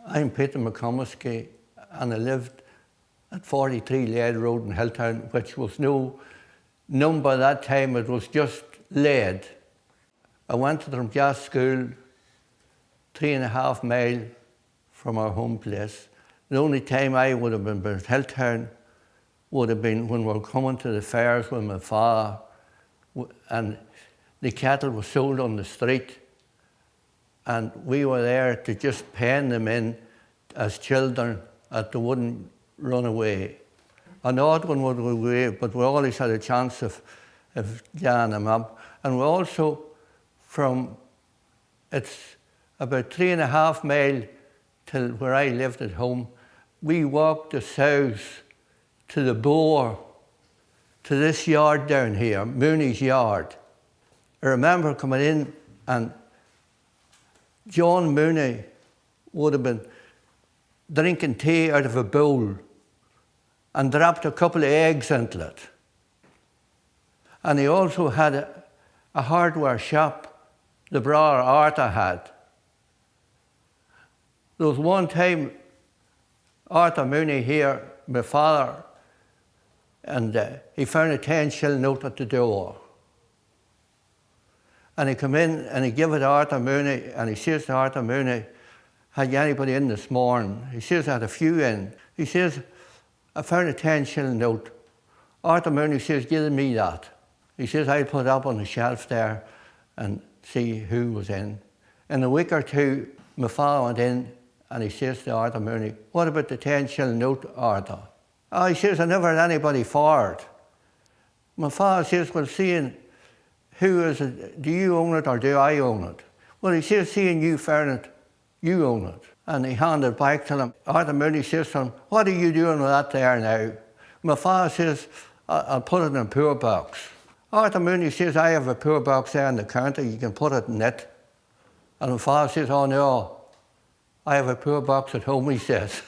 I'm Peter McComiskey, and I lived at 43 Lead Road in Hilltown, which was no number that time, it was just Lead. I went to the gas school 3.5 miles from our home place. The only time I would have been in Hilltown would have been when we were coming to the fairs with my father, and the cattle were sold on the street, and we were there to just pen them in as children that they wouldn't run away. An odd one would go away, but we always had a chance of getting them up. And we also, it's about 3.5 miles till where I lived at home, we walked the south to the Boar, to this yard down here, Mourne's yard. I remember coming in, and John Mourne would have been drinking tea out of a bowl and dropped a couple of eggs into it. And he also had a hardware shop, the brother Arthur had. There was one time, Arthur Mourne here, my father, and he found a 10-shilling note at the door. And he come in and he gave it to Arthur Mourne, and he says to Arthur Mourne, "Had you anybody in this morning?" He says, "I had a few in." He says, "I found a 10-shilling note." Arthur Mourne says, "Give me that." He says, "I'll put it up on the shelf there and see who was in." In a week or two, my father went in and he says to Arthur Mourne, "What about the 10-shilling note, Arthur?" Oh, he says, "I never had anybody for it." My father says, "Well, seeing who is it, do you own it or do I own it?" Well, he says, "Seeing you found it, you own it." And he handed it back to him. Arthur Mourne says to him, "What are you doing with that there now?" My father says, "I'll put it in a poor box." Arthur Mourne says, "I have a poor box there on the counter, you can put it in it." And my father says, "Oh no, I have a poor box at home," he says.